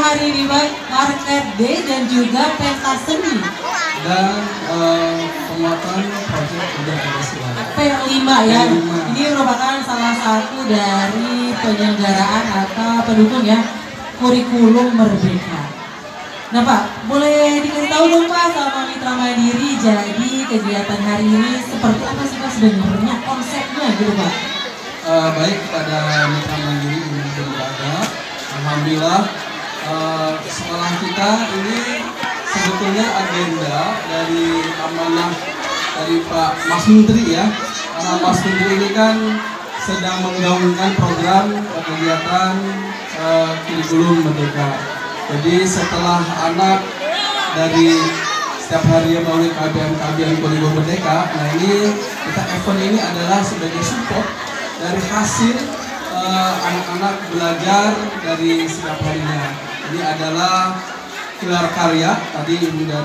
Hari ini Bang, Market Day dan juga pentas seni dan penguatan proyek udah Pancasila P5 ya. Ini merupakan salah satu dari penyelenggaraan atau pendukung ya kurikulum Merdeka. Nah Pak, boleh dikasih tahu dong Pak sama Mitra Mandiri, jadi kegiatan hari ini seperti apa sih Pak sebenarnya konsepnya gitu Pak? Baik, pada Mitra Mandiri ini berada, alhamdulillah sekolah kita ini sebetulnya agenda dari amanah dari Pak Mas Menteri ya. Karena Mas Menteri ini kan sedang menggaungkan program kegiatan kurikulum Merdeka. Jadi setelah anak dari setiap hari melalui KBM kurikulum Merdeka, nah ini kita event ini adalah sebagai support dari hasil anak-anak belajar dari setiap harinya. Ini adalah gelar karya, tadi sudah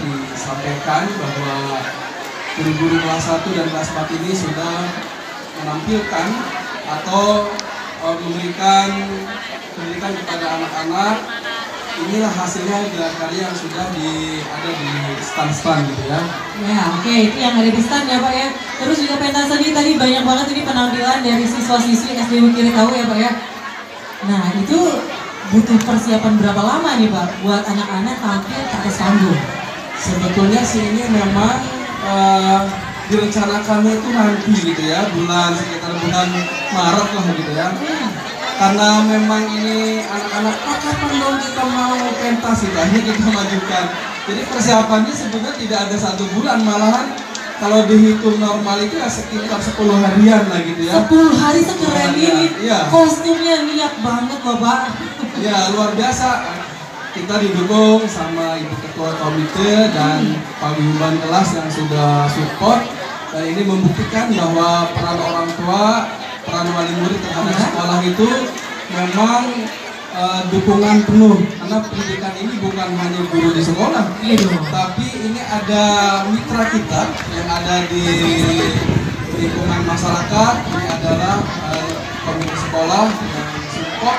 disampaikan bahwa guru-guru kelas 1 dan kelas 4 ini sudah menampilkan atau memberikan pendidikan kepada anak-anak. Inilah hasilnya gelar karya yang sudah ada di stand-stand gitu ya. Ya oke, itu yang ada di stand ya Pak ya. Terus juga pentas seni tadi banyak banget ini penampilan dari siswa-siswi SD Bukiri Tahu ya Pak ya. Nah itu butuh persiapan berapa lama nih Pak buat anak-anak tampil ke atas panggung? Sebetulnya sih ini memang direncanakannya itu nanti gitu ya, sekitar bulan Maret lah gitu ya. Karena memang ini anak-anak kapan dong kita mau pentas itu, akhirnya kita majukan. Jadi persiapannya sebenarnya tidak ada 1 bulan, malahan kalau dihitung normal itu ya sekitar 10 harian lah gitu ya. 10 hari sekeren ini, iya. Kostumnya niat banget Bapak. Ya luar biasa. Kita didukung sama Ibu Ketua Komite dan Pak Bimban kelas yang sudah support. Dan ini membuktikan bahwa peran orang tua, peran wali murid terhadap sekolah itu memang dukungan penuh. Karena pendidikan ini bukan hanya guru di sekolah, tapi ini ada mitra kita yang ada di lingkungan masyarakat. Ini adalah komite sekolah yang support,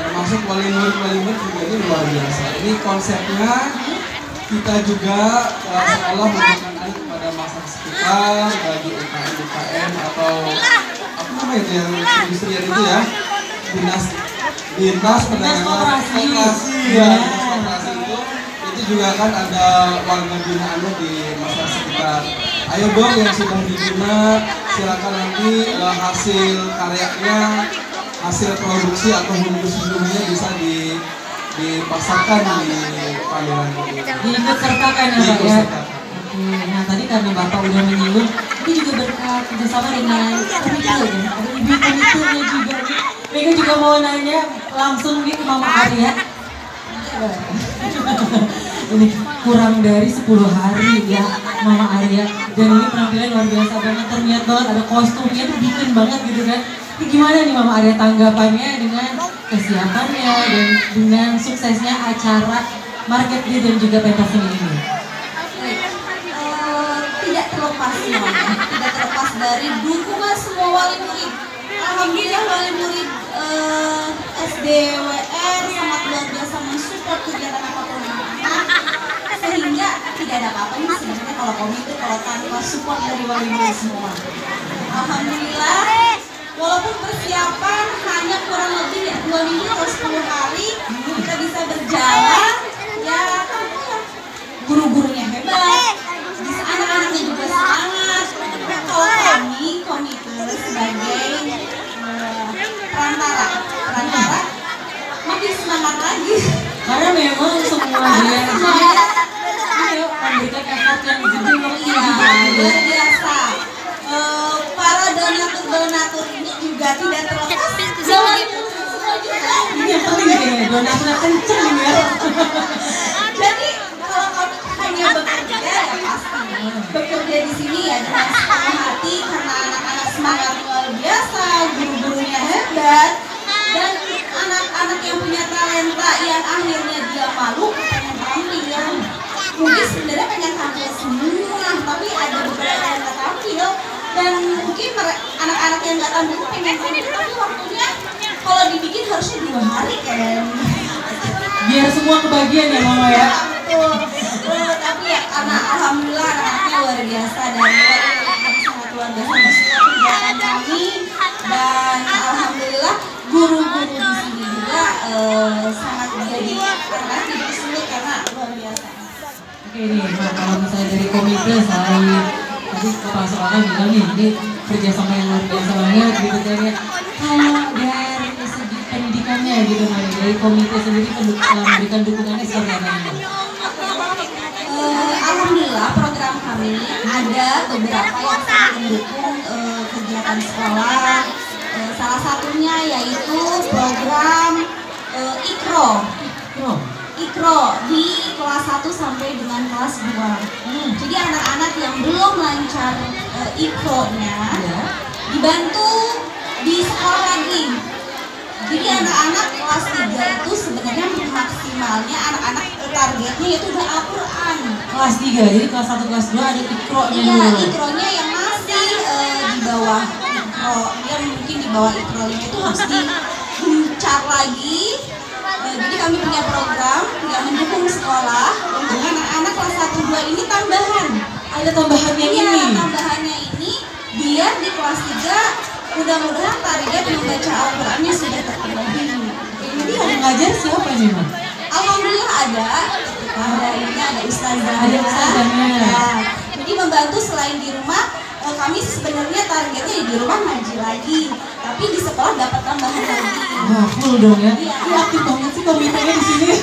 termasuk wali murid juga ini luar biasa. Ini konsepnya kita juga sekolah memberikan air kepada masyarakat sekitar, bagi UKM atau apa namanya itu yang industrian itu ya, dinas perdagangan koperasi ya, koperasi itu juga kan ada warga binaannya di masyarakat sekitar. Ayo dong yang sudah dibina, silakan nanti hasil karyanya, hasil produksi atau huninya bisa dipasarkan di pameran ini. Diikutsertakan ya Pak ya. Nah tadi karena Bapak udah menyinggung, ini juga berkat kerjasama dengan komite ya, ada ibu komitenya juga. Mereka juga mau nanya langsung nih ke Mama Arya. Ini kurang dari 10 hari ya Mama Arya, dan ini penampilan luar biasa banget, terlihat banget ada kostumnya tuh bikin banget gitu kan. Ini gimana nih Mama Arya tanggapannya dengan kesiapannya dan dengan suksesnya acara Market Day dan juga pentas seni ini? Tidak terlepas dari dukungan semua wali murid. Alhamdulillah wali murid SDWR sangat luar biasa mensupport kegiatan apapun anak-anak, sehingga tidak ada apa-apa nih sebenarnya kalau komite kalau tanpa support dari wali murid semua. Alhamdulillah, walaupun persiapan hanya kurang lebih 2 minggu atau 10 hari kita bisa berjalan, ya guru-gurunya hebat, anak-anaknya juga semangat. Kalau kami komite sebagai perantara makin semangat lagi. Karena memang semuanya memberikan effort yang tinggi luar biasa. Para donatur ini juga tidak terlepas dari semua juga. Ini yang penting ya, donatur kenceng ya. Jadi kalau kami hanya bekerja ya pasti bekerja di sini ya dengan sepenuh hati karena anak-anak semangat luar biasa, guru-gurunya hebat, dan anak-anak yang punya talenta yang akhirnya dia malu pengen tampil. Mungkin sebenarnya pengen tampil semua, tapi ada beberapa yang nggak tampil, dan mungkin anak-anak yang nggak tampil pengen tampil tapi waktunya kalau dibikin harusnya 2 hari kan. Biar semua kebagian ya Mama ya. Betul. Tapi ya karena alhamdulillah anak-anaknya luar biasa dan sangat luar biasa mensupport kegiatan kami, dan alhamdulillah guru-guru di sini juga sangat menjadi anak didik sulit karena luar biasa. Oke nih, nah, kalau misalnya dari komite selain tadi Kepala Sekolah bilang nih, ini kerjasama yang luar biasa banget gitu kan ya. Kalau dari segi pendidikannya gitu kan, dari komite sendiri memberikan dukungannya seperti apa nih? Alhamdulillah program kami ada beberapa yang sangat mendukung kegiatan sekolah. Salah satunya yaitu program IKRO. IKRO di kelas 1 sampai dengan kelas 2. Jadi anak-anak yang belum lancar IKRO-nya dibantu di sekolah lagi. Jadi anak-anak kelas 3 itu sebenarnya maksimalnya anak-anak targetnya itu udah Al-Quran. Kelas 3, jadi kelas 1, kelas 2 ada IKRO-nya Iya, dulu. IKRO-nya yang masih di bawah IKRO, dia mungkin di bawah IKRO-nya itu harus digencar lagi. Jadi kami punya program yang mendukung sekolah untuk anak-anak kelas 1, 2 ini tambahan. Ada tambahannya Iya, ini. tambahannya ini biar di kelas 3 mudah-mudahan target membaca Al-Qurannya sudah terpenuhi. Jadi yang ngajar siapa nih Mas? Alhamdulillah ada ini ada ustazah. Ada ustazahnya. Ya. Jadi membantu selain di rumah, kami sebenarnya targetnya di rumah ngaji lagi, tapi di sekolah dapat tambahan lagi. Wah, full dong ya. Iya. Ini aktif banget sih komitenya di sini.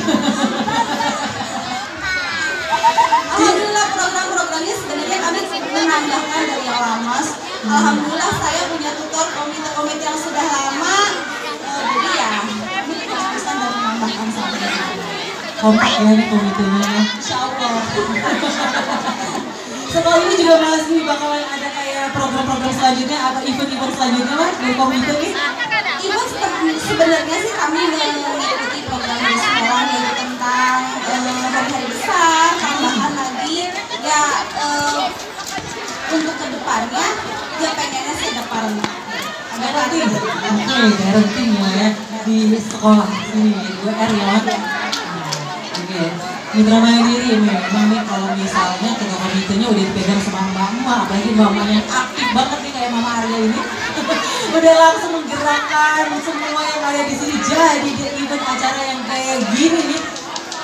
Alhamdulillah program-programnya sebenarnya kami menambahkan dari yang lama. Alhamdulillah saya punya tutor komite-komite yang sudah lama. Jadi ya kami terus-terusan dan menambahkan sampai Kompak ya nih komitenya. insya Allah. Setelah ini juga masih bakalan ada kayak program-program selanjutnya atau event-event selanjutnya Mas dari komite nih? Ibu sebenarnya sih kami mengikuti program di sekolah yaitu tentang hari-hari besar, tambahan lagi ya untuk kedepannya ya pengennya sih ada Parenting. Oke, parenting ya di sekolah sini 2R ya Mas. Oke, Mitra Mandiri nih, memang nih kalau misalnya ketua komitenya udah dipegang sama mbak-mbak, apalagi mbak-mbak yang aktif banget nih kayak Mama Arya ini, udah langsung menggerakkan semua yang ada di sini jadi di event acara yang kayak gini nih.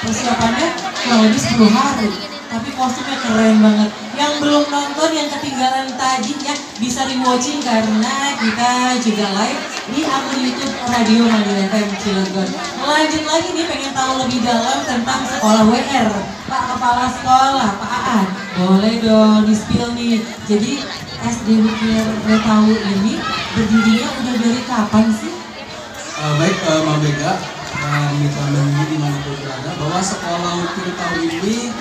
Persiapannya kurang lebih 10 hari, tapi kostumnya keren banget. Yang belum nonton, yang ketinggalan tadi ya bisa rewatching karena kita juga live di akun YouTube Radio Mandiri FM Cilegon. Lanjut lagi nih, pengen tahu lebih dalam tentang sekolah WR. Pak Kepala Sekolah, Pak Aan, boleh dong di-spill nih. Jadi SD Wikir Retau ini berdirinya udah dari kapan sih? Baik Mbak Bega dan Mitra Mandiri dimanapun berada, bahwa sekolah Wikir Retau ini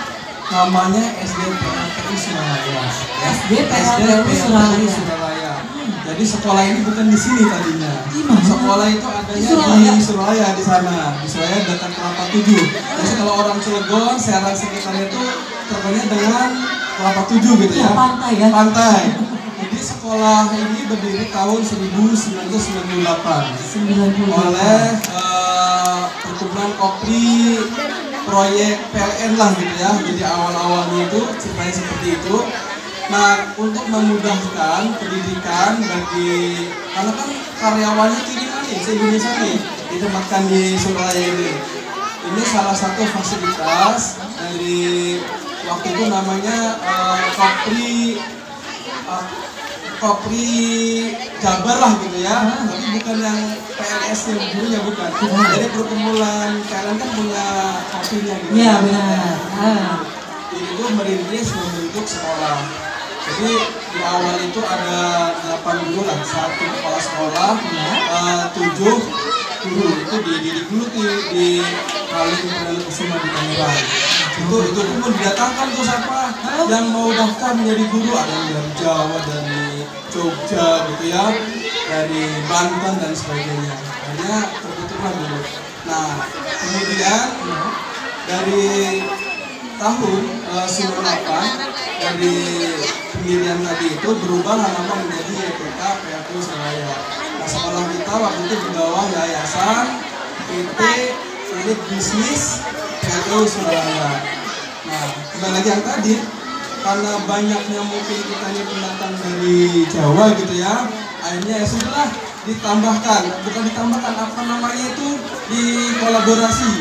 namanya SD PLTU Suralaya. SD PLTU Suralaya. Jadi sekolah ini bukan di sini tadinya. Sekolah itu adanya di Suralaya di sana. Di Suralaya dekat Kelapa 7. Jadi kalau orang Cilegon, Serang sekitarnya itu terkenal dengan Kelapa 7 gitu ya. Pantai ya. Pantai. Jadi sekolah ini berdiri tahun 1998 oleh perkumpulan Kopri proyek PLN lah gitu ya. Jadi awal-awalnya itu ceritanya seperti itu. Nah, untuk memudahkan pendidikan bagi, karena kan karyawannya kiriman nih, se-Indonesia nih, ditempatkan di Suralaya ini. Ini salah satu fasilitas dari waktu itu namanya Kopri Jabar lah gitu ya, tapi bukan yang PLS yang dulunya bukan. Jadi perkumpulan PLN kan punya kopinya gitu. Iya benar. Itu merintis membentuk sekolah. Jadi di awal itu ada 8 guru lah, 1 kepala sekolah, 7 guru itu dididik dulu di Halim Perdana Kusuma di Tangerang. Itu pun didatangkan tuh siapa yang mau daftar menjadi guru, ada yang dari Jawa, dari Jogja gitu ya, dari Banten dan sebagainya. Akhirnya terbentuklah dulu. Nah kemudian dari tahun 98 dari pendirian tadi itu berubah nama menjadi YPK PLTU Suralaya. Nah, sekolah kita waktu itu di bawah Yayasan PT unit bisnis PLTU Surabaya. Nah, kembali lagi yang tadi, karena banyaknya mungkin kita ini pendatang dari Jawa gitu ya, akhirnya ya sudahlah ditambahkan, bukan ditambahkan, apa namanya itu, dikolaborasi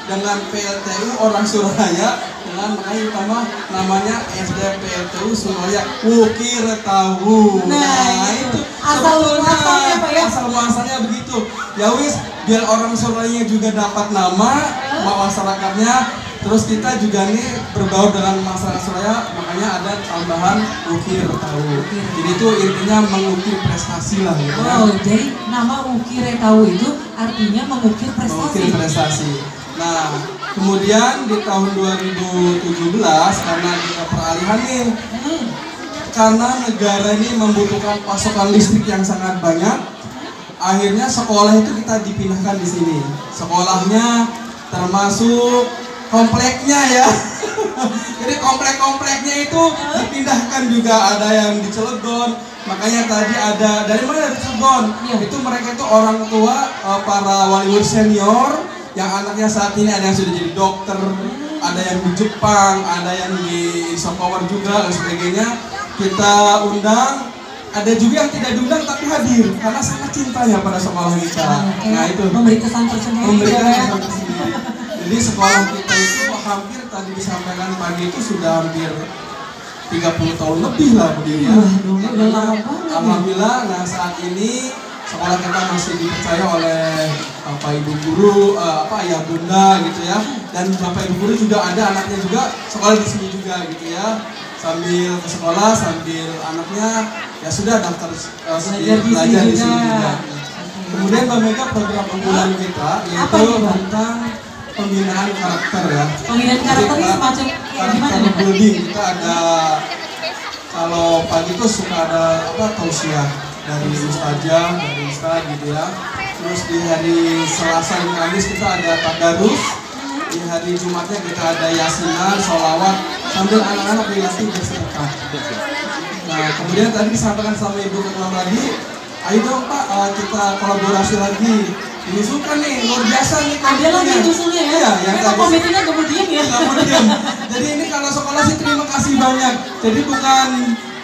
dengan PLTU orang Surabaya dengan mengenai utama namanya SD PLTU Surabaya Ukir Tahu. Nah, itu asal muasalnya Pak ya. Asal muasalnya begitu. Ya wis, biar orang Surabaya juga dapat nama, masyarakatnya. Terus kita juga nih berbaur dengan masyarakat Surabaya, makanya ada tambahan Ukir Tahu. Jadi itu intinya mengukir prestasi lah gitu ya. Oh, jadi nama Ukir Tahu itu artinya mengukir prestasi. Mengukir prestasi. Nah, kemudian di tahun 2017 karena kita peralihan nih, karena negara ini membutuhkan pasokan listrik yang sangat banyak, akhirnya sekolah itu kita dipindahkan di sini. Sekolahnya termasuk kompleknya ya. Jadi komplek-kompleknya itu dipindahkan juga, ada yang di Cilegon. Makanya tadi ada dari mana, dari Cilegon. Itu mereka itu orang tua para wali murid senior yang anaknya saat ini ada yang sudah jadi dokter, ada yang di Jepang, ada yang di Sopower juga dan sebagainya. Kita undang, ada juga yang tidak diundang tapi hadir karena sangat cintanya pada sekolah kita. Nah itu memberi kesan tersendiri. Memberikan kesan tersendiri. Jadi sekolah kita itu hampir tadi disampaikan pagi itu sudah hampir 30 tahun lebih lah berdiri ya. Alhamdulillah, nah saat ini sekolah kita masih dipercaya oleh Bapak Ibu guru, ayah bunda gitu ya. Dan Bapak Ibu guru juga ada anaknya juga sekolah di sini juga gitu ya. Sambil ke sekolah, sambil anaknya ya sudah daftar belajar di sini juga. Kemudian Mbak Mega program unggulan kita yaitu tentang pembinaan karakter ya. Pembinaan karakter ini semacam gimana nih? Building kita ada, kalau pagi itu suka ada tausiah dari ustazah, dari ustaz gitu ya. Terus di hari Selasa dan Kamis kita ada tadarus. Di hari Jumatnya kita ada yasinan, sholawat, sambil anak-anak dilatih bersedekah. Nah, kemudian tadi disampaikan sama Ibu Ketua lagi, ayo dong Pak, kita kolaborasi lagi. Ini suka nih, luar biasa nih. Ada lagi usulnya ya? Iya, yang tadi komitinya kemudian ya? kemudian. Jadi ini kalau sekolah sih terima kasih banyak. Jadi bukan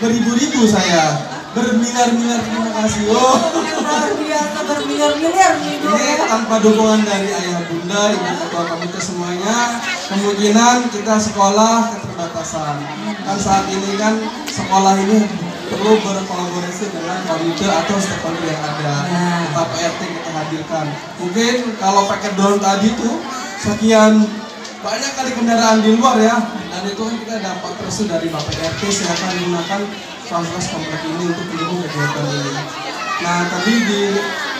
beribu-ribu saya, bermiliar-miliar terima kasih. Oh, luar biasa, bermiliar-miliar nih. Ini tanpa dukungan dari ayah bunda, ibu ketua komite semuanya, kemungkinan kita sekolah keterbatasan. Kan saat ini kan sekolah ini perlu berkolaborasi dengan komite atau stakeholder yang ada. Kita PRT kita hadirkan. Mungkin kalau paket drone tadi tuh sekian banyak kali kendaraan di luar ya, dan itu kan kita dapat restu dari Bapak RT silakan menggunakan fasilitas komplek ini untuk mendukung kegiatan ini. Nah tadi di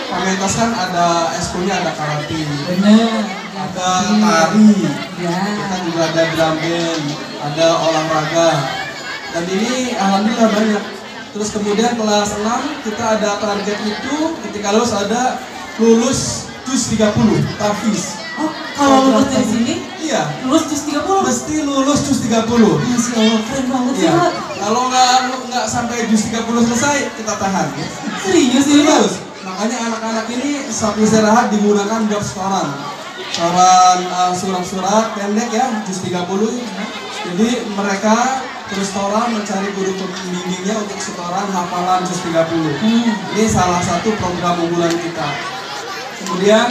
Pamentas kan ada eskulnya, ada karate, ada tari, kita juga ada drum band, ada olahraga, dan ini alhamdulillah banyak. Terus kemudian kelas 6 kita ada target itu ketika lulus ada lulus JUS 30 Tafis. Oh, kalau lulus dari sini? Iya. Lulus JUS 30? Mesti lulus JUS 30. Masya Allah, keren banget sih Pak. Kalau nggak sampai JUS 30 selesai, kita tahan. Serius ini Pak? Makanya anak-anak ini saat istirahat digunakan buat setoran. Setoran surat-surat pendek ya, JUS 30. Jadi mereka terus setoran mencari guru pembimbingnya untuk setoran hafalan JUS 30. Ini salah satu program unggulan kita. Kemudian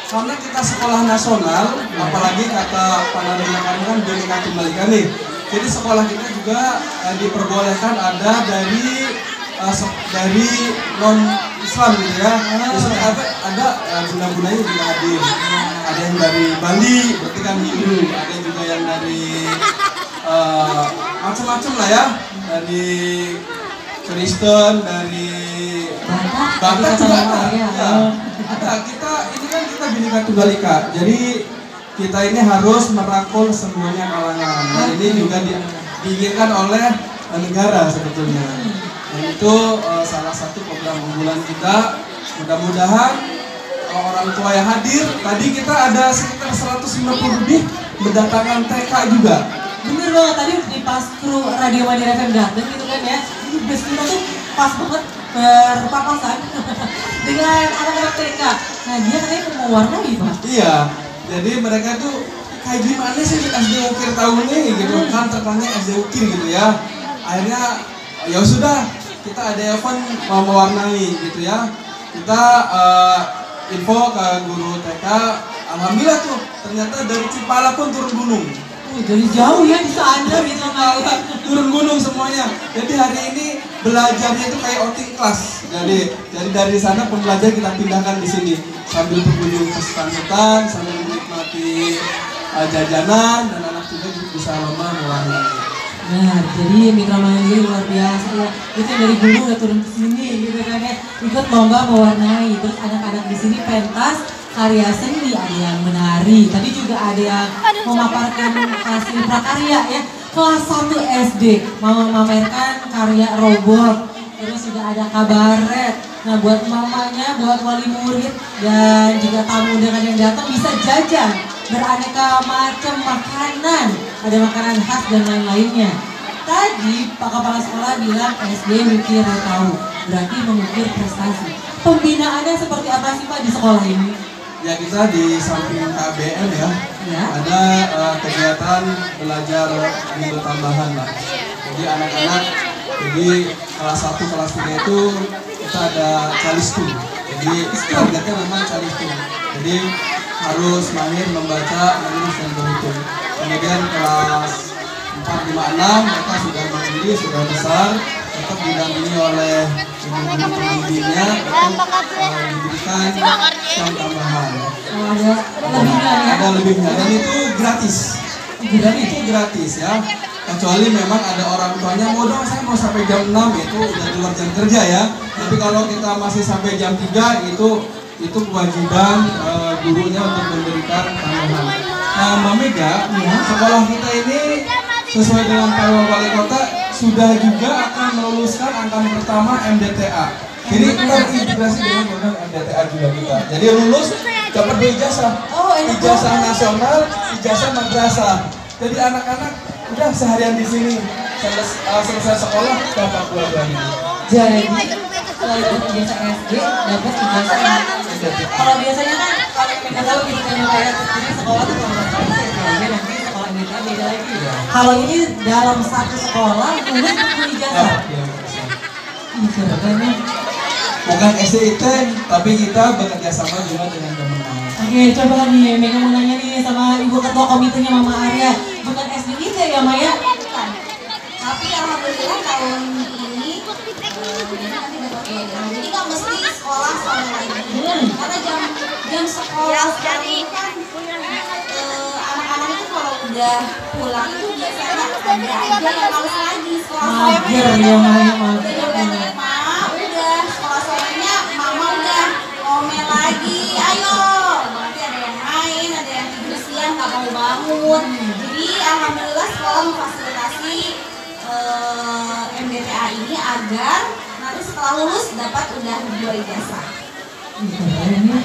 karena kita sekolah nasional, apalagi kata Pak Nadiem Makarim kan Bhinneka Tunggal Ika nih. Jadi sekolah kita juga diperbolehkan ada dari non Islam gitu ya. Misalnya ada bunda-bundanya juga hadir. Ada yang dari Bali, berarti kan Hindu. Ada juga yang dari macam-macam lah ya. Dari Kristen, dari Batak juga ada. Kita ini kan kita Bhinneka Tunggal Ika. Jadi kita ini harus merangkul semuanya kalangan. Nah, ini juga diinginkan oleh negara sebetulnya. Dan itu salah satu program unggulan kita. Mudah-mudahan orang tua yang hadir. Tadi kita ada sekitar 150 lebih mendatangkan TK juga. Bener banget, tadi di pas kru Radio Mandiri FM datang gitu kan ya. Ini bus kita tuh pas banget berpapasan dengan anak-anak TK. Nah dia katanya mau mewarnai Pak. Iya, Jadi mereka tuh kayak gimana sih SD Ukir tahun ini gitu kan, terkenalnya SD Ukir gitu ya. Akhirnya ya sudah, kita ada event mau mewarnai gitu ya. Kita info ke guru TK, alhamdulillah tuh ternyata dari Cipala pun turun gunung. Jadi jauh ya di sana gitu malah. Turun gunung semuanya. Jadi hari ini belajarnya itu kayak outing kelas. Jadi dari sana pembelajar kita pindahkan di sini sambil berkunjung ke hutan, sambil menikmati jajanan, dan anak juga bisa lomba mewarnai. Nah, jadi Mitra Mandiri luar biasa ya. Itu dari gunung udah turun ke sini gitu kan ya. Ikut lomba mewarnai. Terus anak-anak di sini pentas karya seni, ada yang menari, tadi juga ada yang memaparkan hasil prakarya ya. Kelas 1 SD memamerkan karya robot. Terus juga ada kabaret. Nah, buat mamanya, buat wali murid dan juga tamu undangan yang datang bisa jajan beraneka macam makanan, ada makanan khas dan lain-lainnya. Tadi Pak Kepala Sekolah bilang SD Wikir tahu, berarti mengukir prestasi. Pembinaannya seperti apa sih Pak di sekolah ini? Ya, kita di samping KBM ya, ada kegiatan belajar minggu tambahan lah. Jadi anak-anak, jadi kelas 1, kelas 3 itu kita ada calistung. Jadi targetnya memang calistung. Jadi harus mahir membaca, menulis, dan berhitung. Kemudian kelas 4, 5, 6 mereka sudah mandiri, sudah besar, tetap didampingi oleh ibu-ibu pembimbingnya untuk diberikan jam tambahan. Ada lebihnya dan itu gratis. Dan itu gratis ya. Kecuali memang ada orang tuanya mau dong saya mau sampai jam 6, itu udah di luar jam kerja ya. Tapi kalau kita masih sampai jam 3 itu kewajiban gurunya untuk memberikan tambahan. Nah, Mbak Mega, sekolah kita ini sesuai dengan Pak Wali Kota sudah juga akan meluluskan angkatan pertama MDTA. Jadi kita terintegrasi dengan program MDTA juga kita. Jadi lulus dapat ijazah, ijazah nasional, ijazah madrasah. Jadi anak-anak udah seharian di sini selesai sekolah dapat keluarga ini. Jadi kalau dapat ijazah SD dapat ijazah. Kalau biasanya kan kalau kita tahu gitu kan kayak ini sekolah tuh kalau nanti sekolah MDTA beda lagi. Kalau ini dalam satu sekolah lulus dapat ijazah. Bukan SDIT, tapi kita bekerja sama juga dengan Kemenang. Oke, coba nih, Mega mau nanya nih sama Ibu Ketua Komitenya Mama Arya. Bukan SDIT ya, Maya? Bukan. Tapi alhamdulillah tahun ini jadi nggak mesti sekolah sama lagi. Karena jam sekolah sekarang kan anak-anak itu kalau udah pulang itu biasanya ada aja yang harus lagi sekolah mager sore. ya, Maya mager. Udah sekolah sorenya mama udah ngomel lagi, ayo. Nanti ada yang main, ada yang tidur siang nggak mau bangun. Jadi alhamdulillah sekolah memfasilitasi MDTA ini agar nanti setelah lulus dapat udah 2 ijazah. Ini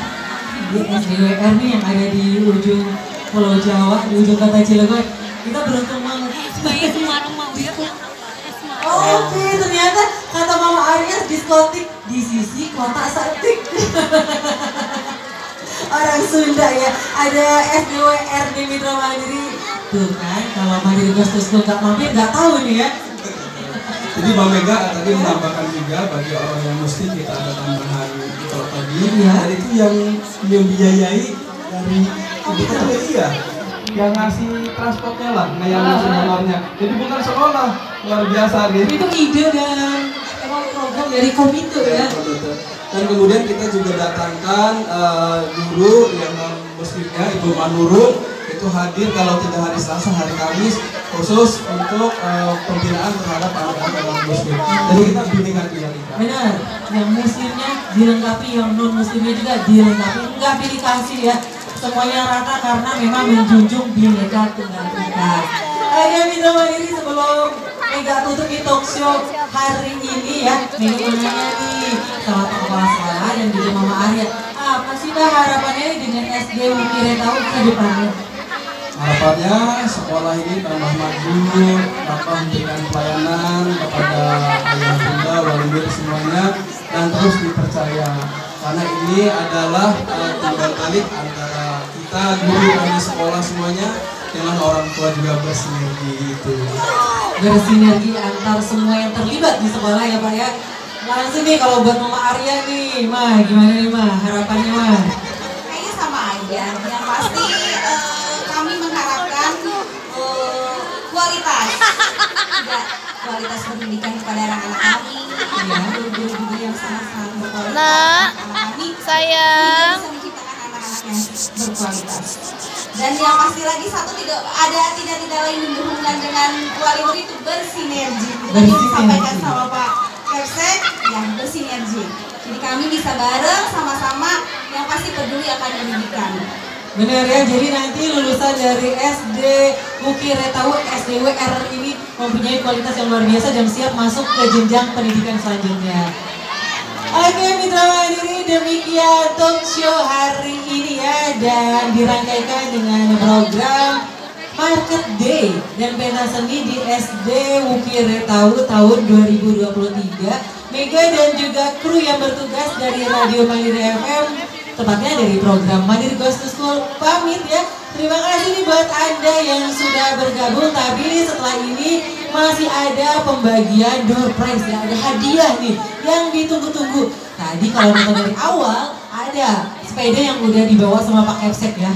di SDWR nih yang ada di ujung Pulau Jawa, di ujung kota Cilegon. Kita beruntung banget. Oke, ternyata kata Mama Arya diskotik di sisi kota Satik. Orang Sunda ya, ada SDWR di Mitra Mandiri. Tuh kan, kalau Mandiri Ghost nggak mampir nggak tahu nih ya. Jadi Mbak Mega tadi menambahkan juga bagi orang yang muslim kita ada tambahan kalau tadi dan itu yang membiayai dari ibu ketua yang ngasih transportnya lah, yang ngasih honornya. Jadi bukan sekolah, luar biasa gitu. Itu ide dan emang program dari komite ya. Dan kemudian kita juga datangkan guru yang non muslimnya Ibu Manurul itu hadir kalau tidak hari Selasa, hari Kamis khusus untuk pembinaan terhadap anak-anak non muslim. Jadi kita bimbingan kita. Benar, yang muslimnya dilengkapi, yang non muslimnya juga dilengkapi. Enggak pilih kasih ya, semuanya rata karena memang menjunjung Bhinneka Tunggal Ika. Ayo Mitra Mandiri sebelum Mega tutup di talk show hari ini ya, Mega mau nanya nih sama Pak Kepala Sekolah dan juga Mama Arya, apa sih Mbak harapannya dengan SD Wikir tahu ke depannya? Harapannya sekolah ini tambah maju, dapat memberikan pelayanan kepada ayah bunda, wali murid semuanya, dan terus dipercaya. Karena ini adalah timbal balik antara kita kita guru dan sekolah semuanya dengan orang tua juga bersinergi itu. Bersinergi antar semua yang terlibat di sekolah ya Pak ya. Langsung nih kalau buat Mama Arya nih, Mah gimana nih Mah harapannya Mah? Kayaknya sama aja. Yang pasti kami mengharapkan kualitas, juga kualitas pendidikan kepada anak-anak kami, ya guru-guru juga yang sangat-sangat berkualitas. Anak-anak kami sayang bisa menciptakan anak-anak yang berkualitas. Dan yang pasti lagi satu tidak lain dihubungkan dengan wali murid itu bersinergi. Tadi yang disampaikan sama Pak Kepsek, yang bersinergi. Jadi kami bisa bareng sama-sama yang pasti peduli akan pendidikan. Bener ya, jadi nanti lulusan dari SD Wukir Tahu SDWR ini mempunyai kualitas yang luar biasa dan siap masuk ke jenjang pendidikan selanjutnya. Oke Mitra Mandiri, demikian talk show hari ini ya, dan dirangkaikan dengan program Market Day dan pentas seni di SD Wukir Tahu tahun 2023. Mega dan juga kru yang bertugas dari Radio Mandiri FM, tepatnya dari program Mandiri Goes to School, pamit ya. Terima kasih nih buat Anda yang sudah bergabung, tapi setelah ini masih ada pembagian door prize ya, ada hadiah nih yang ditunggu-tunggu. Tadi kalau nonton dari awal ada sepeda yang udah dibawa sama Pak Kepsek ya.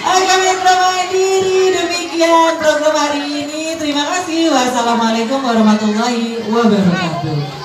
Oke Mitra Mandiri, demikian program hari ini. Terima kasih. Wassalamualaikum warahmatullahi wabarakatuh.